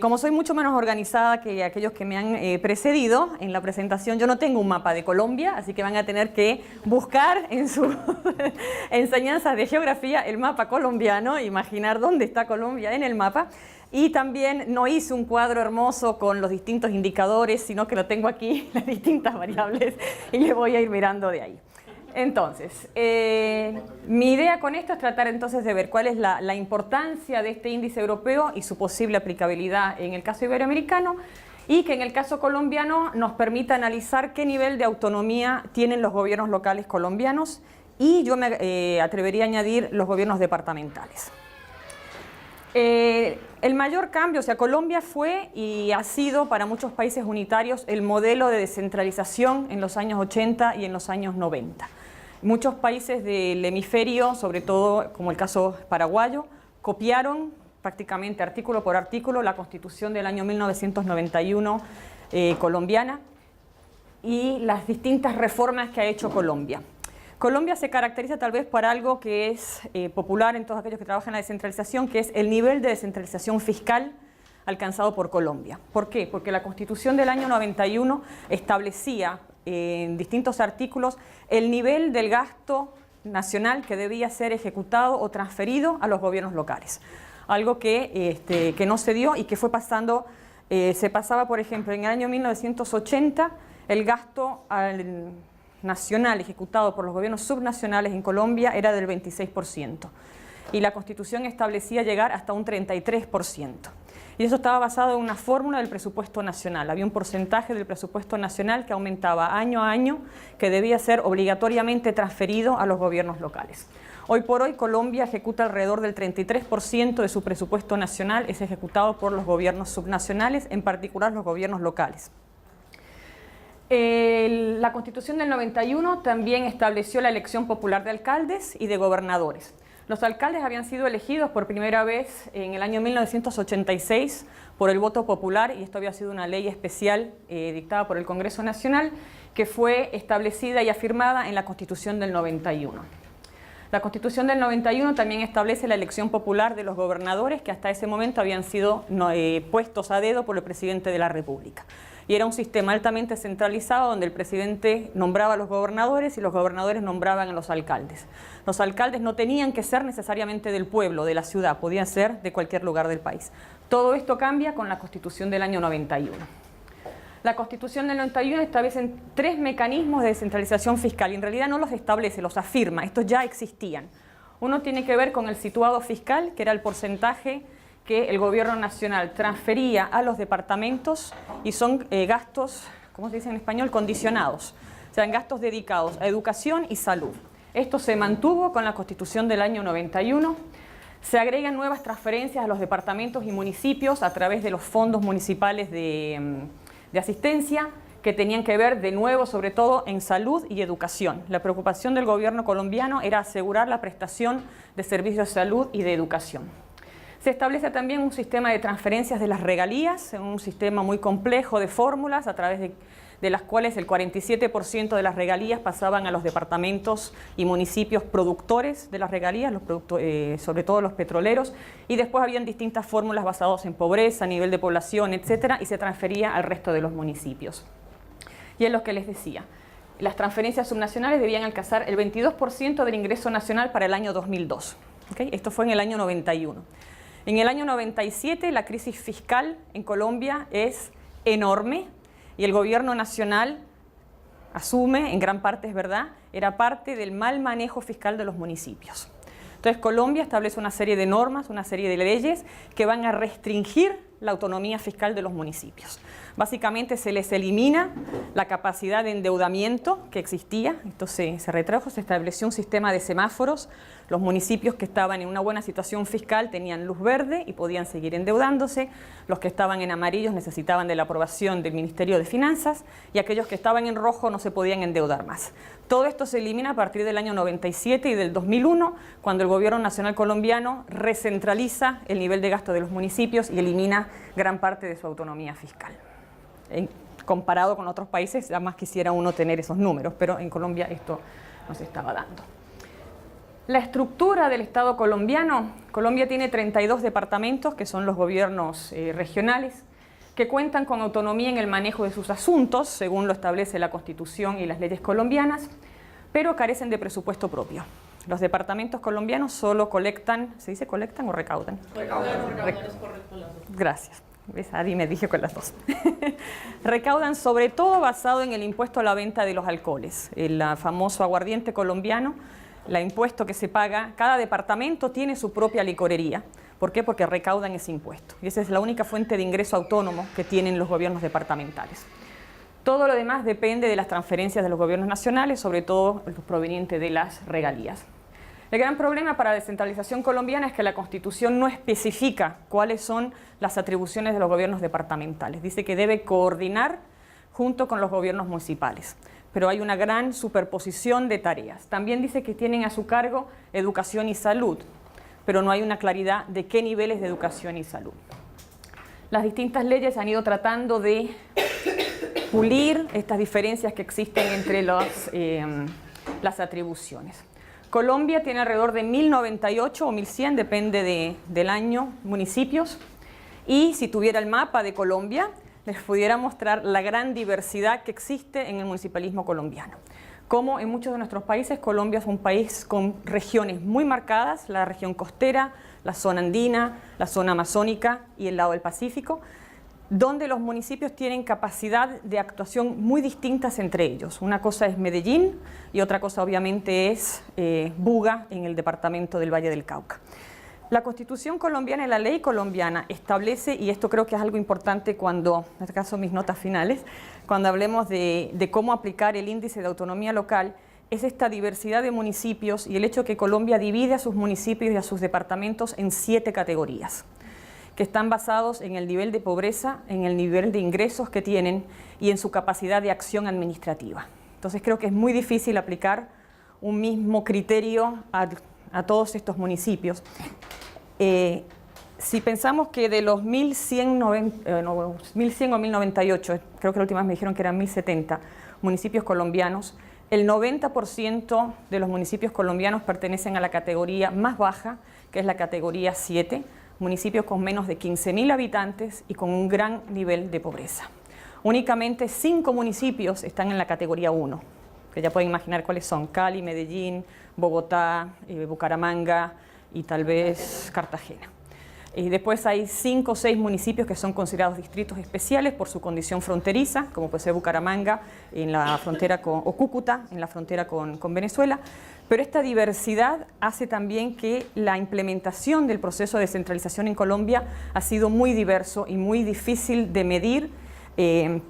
Como soy mucho menos organizada que aquellos que me han precedido en la presentación, yo no tengo un mapa de Colombia, así que van a tener que buscar en sus enseñanzas de geografía el mapa colombiano, imaginar dónde está Colombia en el mapa. Y también no hice un cuadro hermoso con los distintos indicadores, sino que lo tengo aquí, las distintas variables, y le voy a ir mirando de ahí. Entonces, mi idea con esto es tratar entonces de ver cuál es la importancia de este índice europeo y su posible aplicabilidad en el caso iberoamericano, y que en el caso colombiano nos permita analizar qué nivel de autonomía tienen los gobiernos locales colombianos, y yo me atrevería a añadir los gobiernos departamentales. El mayor cambio, o sea, Colombia fue y ha sido para muchos países unitarios el modelo de descentralización en los años 80 y en los años 90. Muchos países del hemisferio, sobre todo como el caso paraguayo, copiaron prácticamente artículo por artículo la Constitución del año 1991 colombiana y las distintas reformas que ha hecho Colombia. Colombia se caracteriza tal vez por algo que es popular en todos aquellos que trabajan en la descentralización, que es el nivel de descentralización fiscal alcanzado por Colombia. ¿Por qué? Porque la Constitución del año 91 establecía en distintos artículos el nivel del gasto nacional que debía ser ejecutado o transferido a los gobiernos locales. Algo que no se dio y que fue pasando, se pasaba, por ejemplo, en el año 1980 el gasto nacional ejecutado por los gobiernos subnacionales en Colombia era del 26%, y la Constitución establecía llegar hasta un 33%. Y eso estaba basado en una fórmula del presupuesto nacional. Había un porcentaje del presupuesto nacional que aumentaba año a año, que debía ser obligatoriamente transferido a los gobiernos locales. Hoy por hoy Colombia ejecuta alrededor del 33% de su presupuesto nacional, es ejecutado por los gobiernos subnacionales, en particular los gobiernos locales. La Constitución del 91 también estableció la elección popular de alcaldes y de gobernadores. Los alcaldes habían sido elegidos por primera vez en el año 1986 por el voto popular, y esto había sido una ley especial dictada por el Congreso Nacional, que fue establecida y afirmada en la Constitución del 91. La Constitución del 91 también establece la elección popular de los gobernadores, que hasta ese momento habían sido puestos a dedo por el presidente de la República. Y era un sistema altamente centralizado donde el presidente nombraba a los gobernadores y los gobernadores nombraban a los alcaldes. Los alcaldes no tenían que ser necesariamente del pueblo, de la ciudad, podían ser de cualquier lugar del país. Todo esto cambia con la Constitución del año 91. La Constitución del 91 establece 3 mecanismos de descentralización fiscal, y en realidad no los establece, los afirma, estos ya existían. Uno tiene que ver con el situado fiscal, que era el porcentaje que el gobierno nacional transfería a los departamentos, y son gastos, ¿cómo se dice en español?, condicionados, o sea, gastos dedicados a educación y salud. Esto se mantuvo con la Constitución del año 91. Se agregan nuevas transferencias a los departamentos y municipios a través de los fondos municipales de asistencia, que tenían que ver de nuevo sobre todo en salud y educación. La preocupación del gobierno colombiano era asegurar la prestación de servicios de salud y de educación. Se establece también un sistema de transferencias de las regalías, un sistema muy complejo de fórmulas a través de las cuales el 47% de las regalías pasaban a los departamentos y municipios productores de las regalías, sobre todo los petroleros, y después habían distintas fórmulas basadas en pobreza, nivel de población, etcétera, y se transfería al resto de los municipios. Y es lo que les decía, las transferencias subnacionales debían alcanzar el 22% del ingreso nacional para el año 2002. ¿Okay? Esto fue en el año 91. En el año 97 la crisis fiscal en Colombia es enorme, y el gobierno nacional asume, en gran parte es verdad, era parte del mal manejo fiscal de los municipios. Entonces Colombia establece una serie de normas, una serie de leyes que van a restringir la autonomía fiscal de los municipios. Básicamente se les elimina la capacidad de endeudamiento que existía, esto se retrajo, se estableció un sistema de semáforos. Los municipios que estaban en una buena situación fiscal tenían luz verde y podían seguir endeudándose, los que estaban en amarillos necesitaban de la aprobación del Ministerio de Finanzas, y aquellos que estaban en rojo no se podían endeudar más. Todo esto se elimina a partir del año 97 y del 2001, cuando el gobierno nacional colombiano recentraliza el nivel de gasto de los municipios y elimina gran parte de su autonomía fiscal. Comparado con otros países, además quisiera uno tener esos números, pero en Colombia esto no se estaba dando. La estructura del Estado colombiano. Colombia tiene 32 departamentos, que son los gobiernos regionales, que cuentan con autonomía en el manejo de sus asuntos, según lo establece la Constitución y las leyes colombianas, pero carecen de presupuesto propio. Los departamentos colombianos solo colectan, ¿se dice colectan o recaudan? Recaudan es correcto las dos. Gracias. Adi me dije con las dos. Recaudan sobre todo basado en el impuesto a la venta de los alcoholes, el famoso aguardiente colombiano, el impuesto que se paga. Cada departamento tiene su propia licorería. ¿Por qué? Porque recaudan ese impuesto. Y esa es la única fuente de ingreso autónomo que tienen los gobiernos departamentales. Todo lo demás depende de las transferencias de los gobiernos nacionales, sobre todo los provenientes de las regalías. El gran problema para la descentralización colombiana es que la Constitución no especifica cuáles son las atribuciones de los gobiernos departamentales. Dice que debe coordinar junto con los gobiernos municipales, pero hay una gran superposición de tareas. También dice que tienen a su cargo educación y salud, pero no hay una claridad de qué niveles de educación y salud. Las distintas leyes han ido tratando de pulir estas diferencias que existen entre las atribuciones. Colombia tiene alrededor de 1098 o 1100, depende del año, municipios. Y si tuviera el mapa de Colombia, les pudiera mostrar la gran diversidad que existe en el municipalismo colombiano. Como en muchos de nuestros países, Colombia es un país con regiones muy marcadas, la región costera, la zona andina, la zona amazónica y el lado del Pacífico, donde los municipios tienen capacidad de actuación muy distintas entre ellos. Una cosa es Medellín y otra cosa obviamente es Buga en el departamento del Valle del Cauca. La Constitución colombiana y la ley colombiana establece, y esto creo que es algo importante cuando, en este caso mis notas finales, cuando hablemos de cómo aplicar el índice de autonomía local, es esta diversidad de municipios y el hecho que Colombia divide a sus municipios y a sus departamentos en 7 categorías, que están basados en el nivel de pobreza, en el nivel de ingresos que tienen y en su capacidad de acción administrativa. Entonces creo que es muy difícil aplicar un mismo criterio a todos estos municipios. Si pensamos que de los 1100 o 1098, creo que la última vez me dijeron que eran 1070 municipios colombianos, el 90% de los municipios colombianos pertenecen a la categoría más baja, que es la categoría 7, municipios con menos de 15.000 habitantes y con un gran nivel de pobreza. Únicamente 5 municipios están en la categoría 1, que ya pueden imaginar cuáles son: Cali, Medellín, Bogotá, Bucaramanga y tal vez Cartagena. Y después hay 5 o 6 municipios que son considerados distritos especiales por su condición fronteriza, como puede ser Bucaramanga en la frontera o Cúcuta en la frontera con Venezuela. Pero esta diversidad hace también que la implementación del proceso de descentralización en Colombia ha sido muy diverso y muy difícil de medir,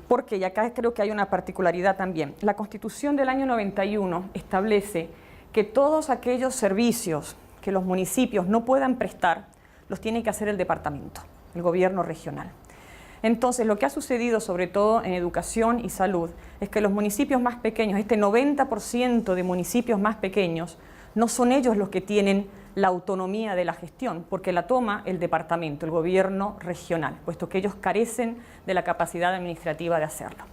porque, y acá creo que hay una particularidad también, la Constitución del año 91 establece que todos aquellos servicios que los municipios no puedan prestar, los tiene que hacer el departamento, el gobierno regional. Entonces, lo que ha sucedido, sobre todo en educación y salud, es que los municipios más pequeños, este 90% de municipios más pequeños, no son ellos los que tienen la autonomía de la gestión, porque la toma el departamento, el gobierno regional, puesto que ellos carecen de la capacidad administrativa de hacerlo.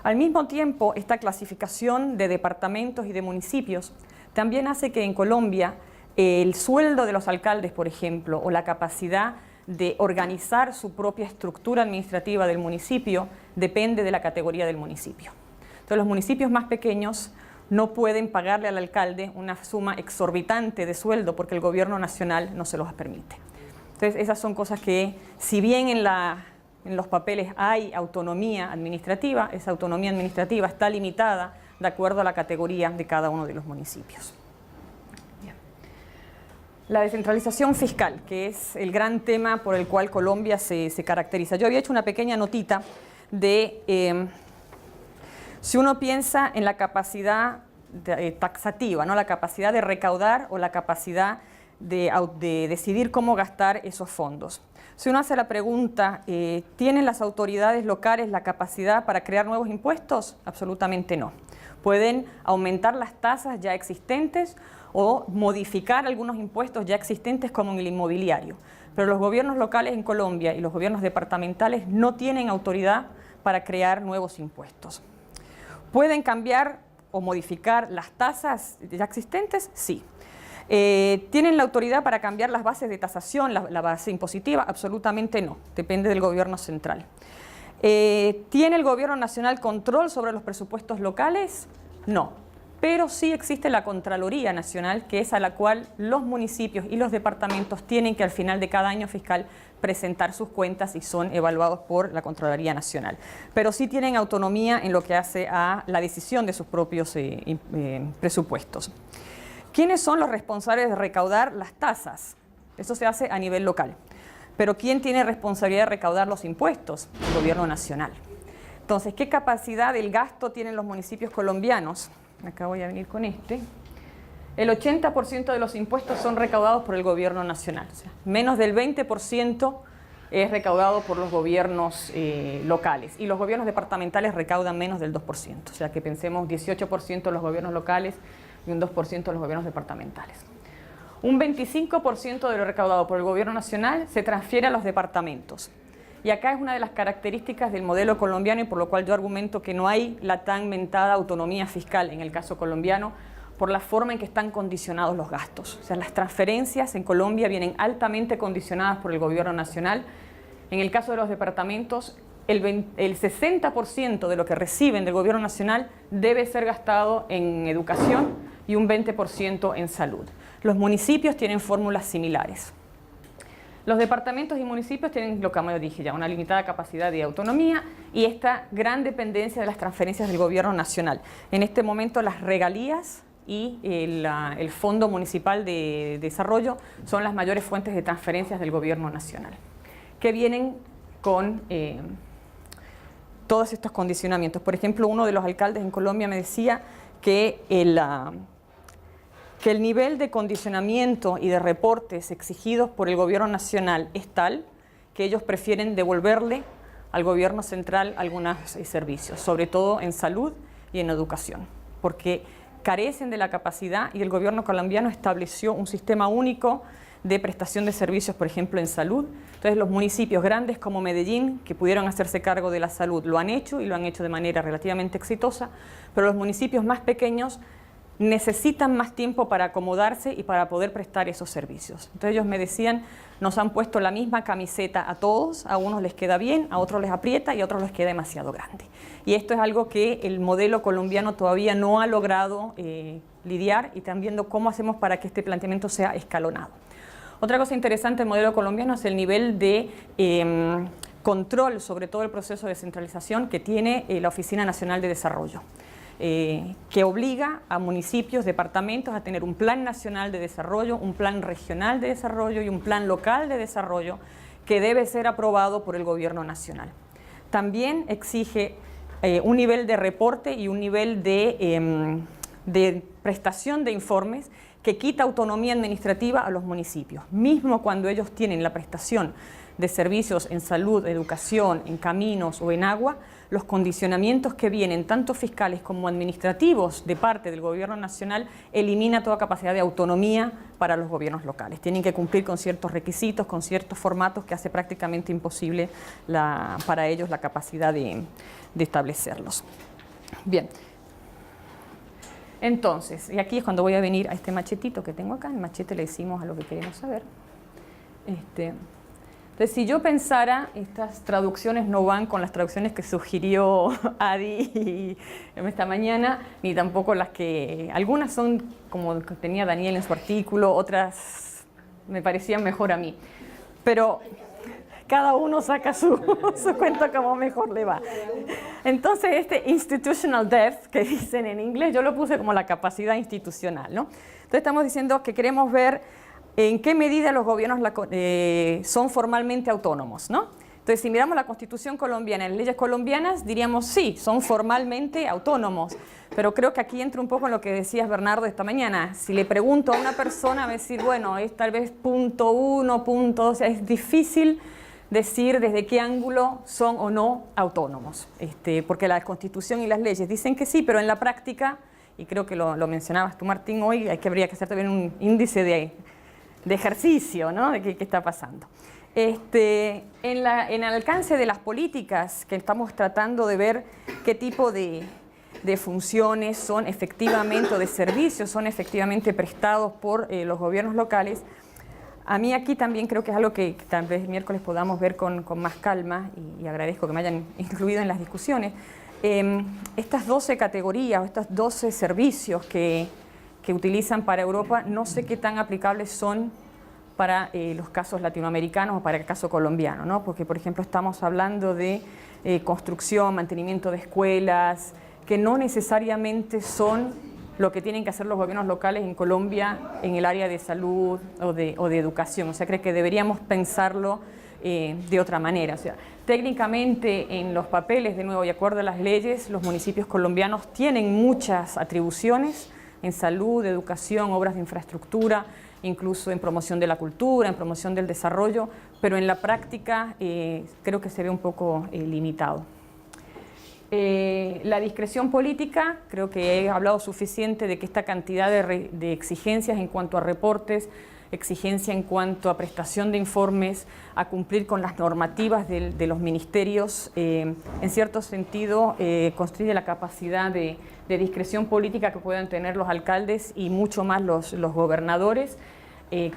Al mismo tiempo, esta clasificación de departamentos y de municipios también hace que en Colombia el sueldo de los alcaldes, por ejemplo, o la capacidad de organizar su propia estructura administrativa del municipio depende de la categoría del municipio. Entonces, los municipios más pequeños no pueden pagarle al alcalde una suma exorbitante de sueldo porque el gobierno nacional no se los permite. Entonces, esas son cosas que, si bien en los papeles hay autonomía administrativa, esa autonomía administrativa está limitada de acuerdo a la categoría de cada uno de los municipios. La descentralización fiscal, que es el gran tema por el cual Colombia se caracteriza. Yo había hecho una pequeña notita de, si uno piensa en la capacidad taxativa, ¿no? La capacidad de recaudar o la capacidad de decidir cómo gastar esos fondos. Si uno hace la pregunta, ¿tienen las autoridades locales la capacidad para crear nuevos impuestos? Absolutamente no. Pueden aumentar las tasas ya existentes o modificar algunos impuestos ya existentes como en el inmobiliario. Pero los gobiernos locales en Colombia y los gobiernos departamentales no tienen autoridad para crear nuevos impuestos. ¿Pueden cambiar o modificar las tasas ya existentes? Sí. ¿Tienen la autoridad para cambiar las bases de tasación, la base impositiva? Absolutamente no, depende del gobierno central. ¿Tiene el gobierno nacional control sobre los presupuestos locales? No, pero sí existe la Contraloría Nacional, que es a la cual los municipios y los departamentos tienen que al final de cada año fiscal presentar sus cuentas y son evaluados por la Contraloría Nacional. Pero sí tienen autonomía en lo que hace a la decisión de sus propios presupuestos. ¿Quiénes son los responsables de recaudar las tasas? Eso se hace a nivel local. Pero ¿quién tiene responsabilidad de recaudar los impuestos? El gobierno nacional. Entonces, ¿qué capacidad del gasto tienen los municipios colombianos? Acá voy a venir con este. El 80% de los impuestos son recaudados por el gobierno nacional. O sea, menos del 20% es recaudado por los gobiernos locales. Y los gobiernos departamentales recaudan menos del 2%. O sea, que pensemos 18% de los gobiernos locales y un 2% de los gobiernos departamentales. Un 25% de lo recaudado por el gobierno nacional se transfiere a los departamentos. Y acá es una de las características del modelo colombiano y por lo cual yo argumento que no hay la tan mentada autonomía fiscal en el caso colombiano por la forma en que están condicionados los gastos. O sea, las transferencias en Colombia vienen altamente condicionadas por el gobierno nacional. En el caso de los departamentos, el 60% de lo que reciben del gobierno nacional debe ser gastado en educación y un 20% en salud. Los municipios tienen fórmulas similares. Los departamentos y municipios tienen, lo que yo dije ya, una limitada capacidad de autonomía y esta gran dependencia de las transferencias del gobierno nacional. En este momento las regalías y el Fondo Municipal de Desarrollo son las mayores fuentes de transferencias del gobierno nacional, que vienen con todos estos condicionamientos. Por ejemplo, uno de los alcaldes en Colombia me decía que el nivel de condicionamiento y de reportes exigidos por el gobierno nacional es tal que ellos prefieren devolverle al gobierno central algunos servicios, sobre todo en salud y en educación, porque carecen de la capacidad y el gobierno colombiano estableció un sistema único de prestación de servicios, por ejemplo, en salud. Entonces, los municipios grandes como Medellín, que pudieron hacerse cargo de la salud, lo han hecho y lo han hecho de manera relativamente exitosa, pero los municipios más pequeños necesitan más tiempo para acomodarse y para poder prestar esos servicios. Entonces ellos me decían, nos han puesto la misma camiseta a todos, a unos les queda bien, a otros les aprieta y a otros les queda demasiado grande. Y esto es algo que el modelo colombiano todavía no ha logrado lidiar y también viendo cómo hacemos para que este planteamiento sea escalonado. Otra cosa interesante del modelo colombiano es el nivel de control sobre todo el proceso de descentralización que tiene la Oficina Nacional de Desarrollo. Que obliga a municipios, departamentos a tener un plan nacional de desarrollo, un plan regional de desarrollo y un plan local de desarrollo que debe ser aprobado por el gobierno nacional. También exige un nivel de reporte y un nivel de prestación de informes que quita autonomía administrativa a los municipios, mismo cuando ellos tienen la prestación de servicios en salud, educación, en caminos o en agua, los condicionamientos que vienen, tanto fiscales como administrativos, de parte del gobierno nacional, elimina toda capacidad de autonomía para los gobiernos locales. Tienen que cumplir con ciertos requisitos, con ciertos formatos que hace prácticamente imposible para ellos la capacidad de establecerlos. Bien. Entonces, y aquí es cuando voy a venir a este machetito que tengo acá. El machete le decimos a lo que queremos saber. Entonces, si yo pensara, estas traducciones no van con las traducciones que sugirió Adi esta mañana, ni tampoco las que... Algunas son como tenía Daniel en su artículo, otras me parecían mejor a mí. Pero cada uno saca su cuento como mejor le va. Entonces, este institutional debt, que dicen en inglés, yo lo puse como la capacidad institucional, ¿no? Entonces, estamos diciendo que queremos ver en qué medida los gobiernos son formalmente autónomos, ¿no? Entonces, si miramos la Constitución colombiana, las leyes colombianas, diríamos sí, son formalmente autónomos. Pero creo que aquí entra un poco en lo que decías, Bernardo, esta mañana. Si le pregunto a una persona, va a decir, bueno, es tal vez punto 1, punto 2, o sea, es difícil decir desde qué ángulo son o no autónomos, porque la Constitución y las leyes dicen que sí, pero en la práctica, y creo que lo mencionabas tú, Martín, hoy habría que hacer también un índice de ejercicio, ¿no? De qué está pasando. En el alcance de las políticas que estamos tratando de ver qué tipo de de funciones son efectivamente, o de servicios son efectivamente prestados por los gobiernos locales. A mí aquí también creo que es algo que tal vez el miércoles podamos ver con más calma, y agradezco que me hayan incluido en las discusiones. Estas 12 categorías o estos 12 servicios que utilizan para Europa, no sé qué tan aplicables son para los casos latinoamericanos o para el caso colombiano, ¿no? Porque, por ejemplo, estamos hablando de construcción, mantenimiento de escuelas, que no necesariamente son lo que tienen que hacer los gobiernos locales en Colombia en el área de salud o de educación. O sea, creo que deberíamos pensarlo de otra manera. O sea, técnicamente en los papeles, de nuevo, y de acuerdo a las leyes, los municipios colombianos tienen muchas atribuciones en salud, educación, obras de infraestructura, incluso en promoción de la cultura, en promoción del desarrollo, pero en la práctica creo que se ve un poco limitado. La discreción política, creo que he hablado suficiente de que esta cantidad de exigencias en cuanto a reportes, exigencia en cuanto a prestación de informes, a cumplir con las normativas de los ministerios, en cierto sentido construye la capacidad de discreción política que puedan tener los alcaldes y mucho más los gobernadores.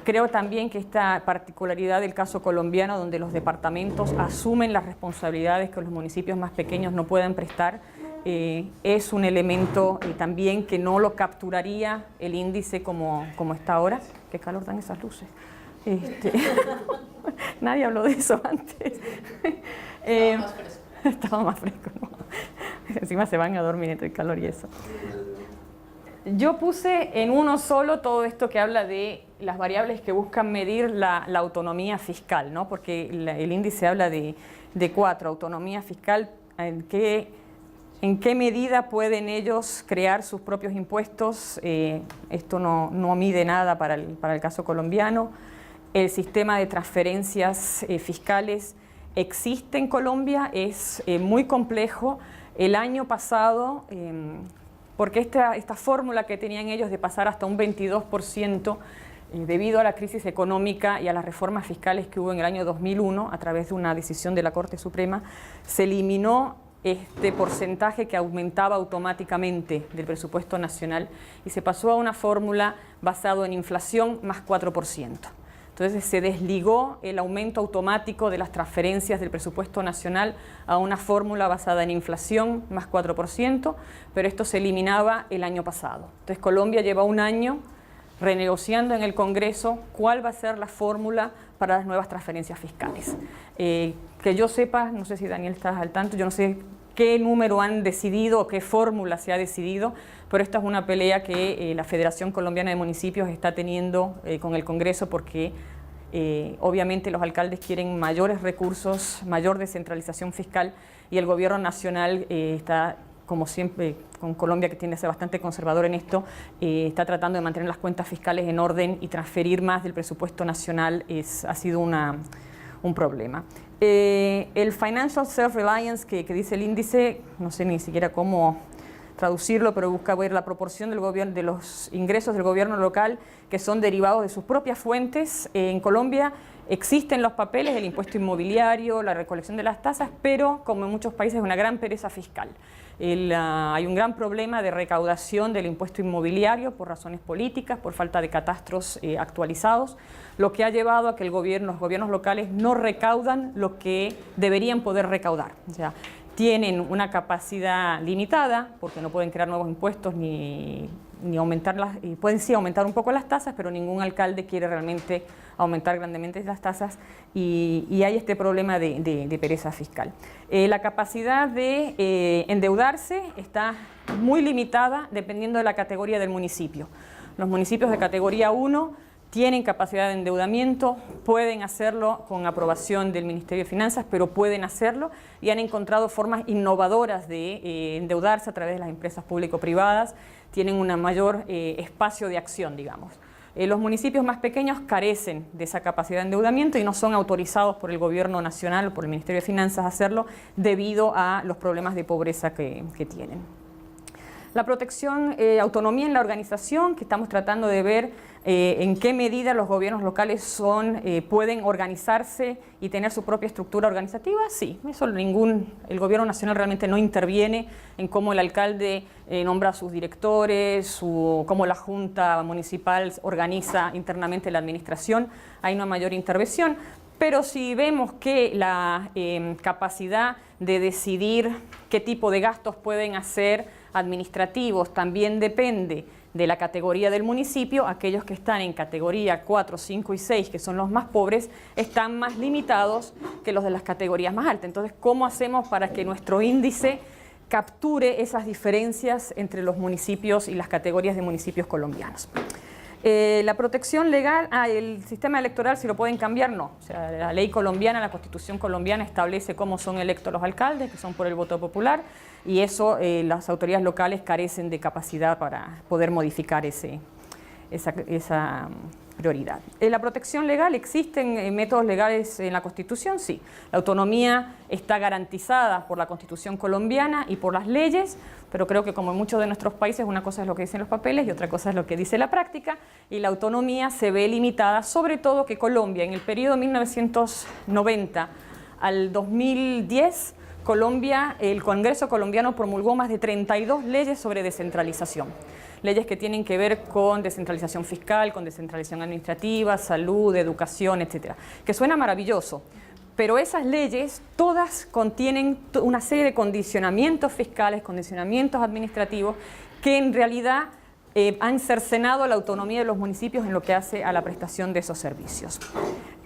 Creo también que esta particularidad del caso colombiano, donde los departamentos asumen las responsabilidades que los municipios más pequeños no pueden prestar, es un elemento también que no lo capturaría el índice como está ahora. Qué calor dan esas luces. Nadie habló de eso antes. Estaba más fresco. Estaba más fresco, ¿no? Encima se van a dormir entre el calor y eso. Yo puse en uno solo todo esto que habla de las variables que buscan medir la autonomía fiscal, ¿no? Porque el índice habla de 4, autonomía fiscal, en qué medida pueden ellos crear sus propios impuestos. Esto no mide nada para el caso colombiano. El sistema de transferencias fiscales existe en Colombia, es muy complejo. El año pasado, porque esta fórmula que tenían ellos de pasar hasta un 22%, debido a la crisis económica y a las reformas fiscales que hubo en el año 2001, a través de una decisión de la Corte Suprema, se eliminó este porcentaje que aumentaba automáticamente del presupuesto nacional y se pasó a una fórmula basada en inflación más 4%. Entonces se desligó el aumento automático de las transferencias del presupuesto nacional a una fórmula basada en inflación más 4%, pero esto se eliminaba el año pasado. Entonces Colombia lleva un año renegociando en el Congreso cuál va a ser la fórmula para las nuevas transferencias fiscales. Que yo sepa, no sé si Daniel está al tanto, yo no sé qué número han decidido o qué fórmula se ha decidido, pero esta es una pelea que la Federación Colombiana de Municipios está teniendo con el Congreso porque obviamente los alcaldes quieren mayores recursos, mayor descentralización fiscal y el gobierno nacional está, como siempre, con Colombia que tiende a ser bastante conservador en esto, está tratando de mantener las cuentas fiscales en orden y transferir más del presupuesto nacional ha sido un problema. El Financial Self-Reliance que dice el índice, no sé ni siquiera cómo traducirlo, pero busca ver la proporción del gobierno, de los ingresos del gobierno local que son derivados de sus propias fuentes. En Colombia existen los papeles, el impuesto inmobiliario, la recolección de las tasas, pero como en muchos países es una gran pereza fiscal. Hay un gran problema de recaudación del impuesto inmobiliario por razones políticas, por falta de catastros actualizados, lo que ha llevado a que los gobiernos locales no recaudan lo que deberían poder recaudar. O sea, tienen una capacidad limitada porque no pueden crear nuevos impuestos ni aumentarlas, y pueden sí aumentar un poco las tasas, pero ningún alcalde quiere realmente aumentar grandemente las tasas y hay este problema de pereza fiscal. La capacidad de endeudarse está muy limitada dependiendo de la categoría del municipio. Los municipios de categoría 1 tienen capacidad de endeudamiento, pueden hacerlo con aprobación del Ministerio de Finanzas, pero pueden hacerlo y han encontrado formas innovadoras de endeudarse a través de las empresas público-privadas, tienen un mayor espacio de acción, digamos. Los municipios más pequeños carecen de esa capacidad de endeudamiento y no son autorizados por el Gobierno Nacional o por el Ministerio de Finanzas a hacerlo debido a los problemas de pobreza que tienen. La protección, autonomía en la organización, que estamos tratando de ver ¿En qué medida los gobiernos locales pueden organizarse y tener su propia estructura organizativa? Sí, eso el gobierno nacional realmente no interviene en cómo el alcalde nombra a sus directores, cómo la junta municipal organiza internamente la administración. Hay una mayor intervención, pero si vemos que la capacidad de decidir qué tipo de gastos pueden hacer administrativos también depende de la categoría del municipio, aquellos que están en categoría 4, 5 y 6, que son los más pobres, están más limitados que los de las categorías más altas. Entonces, ¿cómo hacemos para que nuestro índice capture esas diferencias entre los municipios y las categorías de municipios colombianos? La protección legal, el sistema electoral, si lo pueden cambiar, no. O sea, la ley colombiana, la Constitución colombiana establece cómo son electos los alcaldes, que son por el voto popular, y eso las autoridades locales carecen de capacidad para poder modificar esa prioridad. La protección legal, ¿existen métodos legales en la Constitución? Sí. La autonomía está garantizada por la Constitución colombiana y por las leyes, pero creo que como en muchos de nuestros países, una cosa es lo que dicen los papeles y otra cosa es lo que dice la práctica, y la autonomía se ve limitada, sobre todo que Colombia, en el periodo 1990 al 2010, el Congreso colombiano promulgó más de 32 leyes sobre descentralización. Leyes que tienen que ver con descentralización fiscal, con descentralización administrativa, salud, educación, etcétera. Que suena maravilloso, pero esas leyes todas contienen una serie de condicionamientos fiscales, condicionamientos administrativos, que en realidad han cercenado la autonomía de los municipios en lo que hace a la prestación de esos servicios.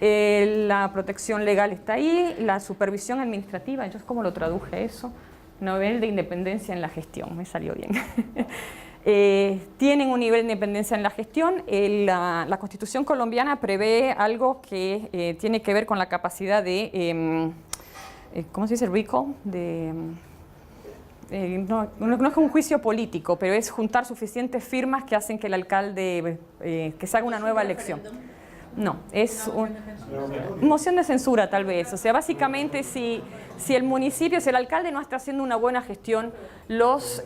La protección legal está ahí, la supervisión administrativa, yo cómo lo traduje eso, nivel de independencia en la gestión, me salió bien. Tienen un nivel de independencia en la gestión. La Constitución colombiana prevé algo que tiene que ver con la capacidad de, ¿cómo se dice? Recall, no es un juicio político, pero es juntar suficientes firmas que hacen que el alcalde, que se haga una nueva elección. No, es una moción de censura tal vez. O sea, básicamente si el municipio, si el alcalde no está haciendo una buena gestión, los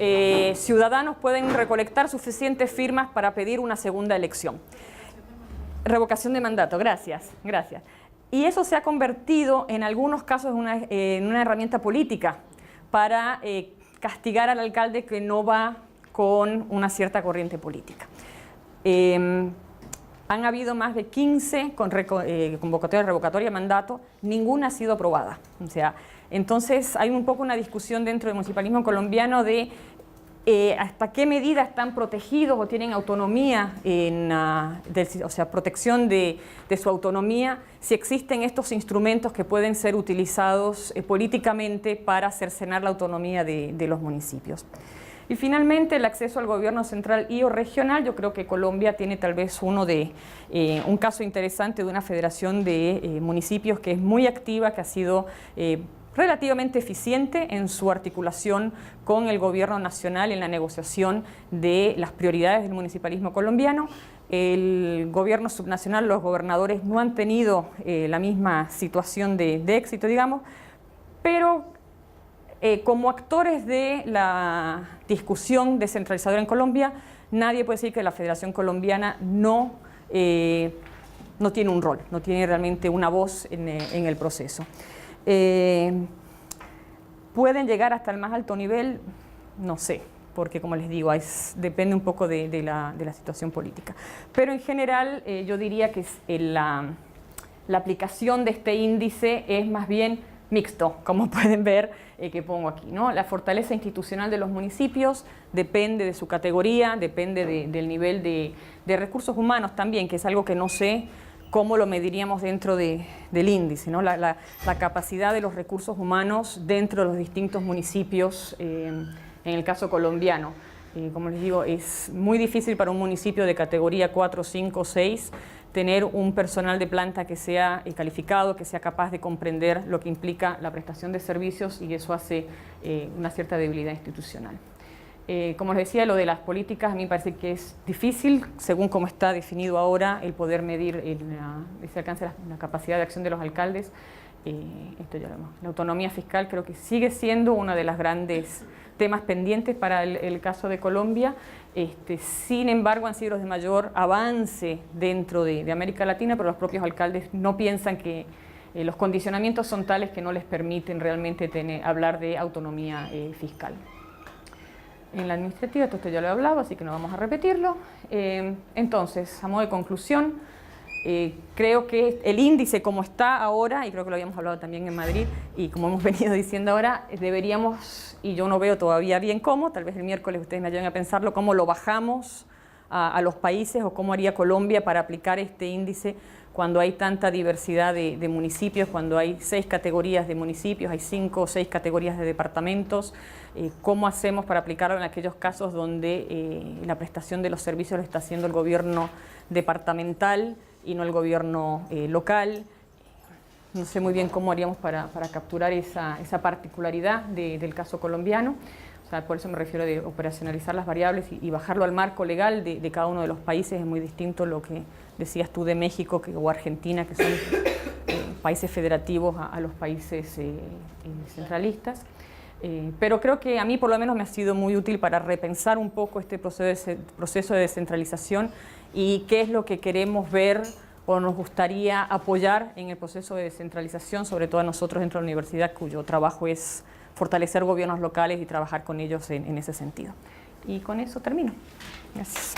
ciudadanos pueden recolectar suficientes firmas para pedir una segunda elección. Revocación de mandato, gracias. Y eso se ha convertido en algunos casos en una herramienta política para castigar al alcalde que no va con una cierta corriente política. Han habido más de 15 convocatorias revocatoria de mandato, ninguna ha sido aprobada. O sea, entonces hay un poco una discusión dentro del municipalismo colombiano de hasta qué medida están protegidos o tienen autonomía, o sea, protección de su autonomía, si existen estos instrumentos que pueden ser utilizados políticamente para cercenar la autonomía de los municipios. Y finalmente, el acceso al gobierno central y o regional. Yo creo que Colombia tiene tal vez un caso interesante de una federación de municipios que es muy activa, que ha sido relativamente eficiente en su articulación con el gobierno nacional en la negociación de las prioridades del municipalismo colombiano. El gobierno subnacional, los gobernadores no han tenido la misma situación de éxito, digamos, pero como actores de la discusión descentralizadora en Colombia, nadie puede decir que la Federación Colombiana no tiene un rol, no tiene realmente una voz en el proceso. ¿Pueden llegar hasta el más alto nivel? No sé, porque como les digo, depende un poco de la situación política. Pero en general yo diría que la aplicación de este índice es más bien mixto, como pueden ver que pongo aquí, ¿no? La fortaleza institucional de los municipios depende de su categoría, depende del nivel de recursos humanos también, que es algo que no sé cómo lo mediríamos dentro del índice, ¿no? La capacidad de los recursos humanos dentro de los distintos municipios, en el caso colombiano. Como les digo, es muy difícil para un municipio de categoría 4, 5, 6 tener un personal de planta que sea calificado, que sea capaz de comprender lo que implica la prestación de servicios, y eso hace una cierta debilidad institucional. Como les decía, lo de las políticas a mí me parece que es difícil, según cómo está definido ahora, el poder medir ese alcance, la capacidad de acción de los alcaldes. esto ya lo vemos. La autonomía fiscal creo que sigue siendo uno de los grandes temas pendientes para el caso de Colombia. Sin embargo, han sido los de mayor avance dentro de América Latina, pero los propios alcaldes no piensan que los condicionamientos son tales que no les permiten realmente hablar de autonomía fiscal. En la administrativa, esto ya lo he hablado, así que no vamos a repetirlo. Entonces, a modo de conclusión, creo que el índice como está ahora, y creo que lo habíamos hablado también en Madrid, y como hemos venido diciendo ahora, deberíamos, y yo no veo todavía bien cómo, tal vez el miércoles ustedes me ayuden a pensarlo, cómo lo bajamos a los países o cómo haría Colombia para aplicar este índice cuando hay tanta diversidad de municipios, cuando hay 6 categorías de municipios, hay 5 o 6 categorías de departamentos, cómo hacemos para aplicarlo en aquellos casos donde la prestación de los servicios lo está haciendo el gobierno departamental y no el gobierno local. No sé muy bien cómo haríamos para capturar esa particularidad del caso colombiano. O sea, por eso me refiero de operacionalizar las variables y bajarlo al marco legal de cada uno de los países. Es muy distinto lo que decías tú de México o Argentina, que son países federativos a los países centralistas. Pero creo que a mí por lo menos me ha sido muy útil para repensar un poco este proceso de descentralización y qué es lo que queremos ver o nos gustaría apoyar en el proceso de descentralización, sobre todo a nosotros dentro de la universidad, cuyo trabajo es fortalecer gobiernos locales y trabajar con ellos en ese sentido. Y con eso termino. Gracias.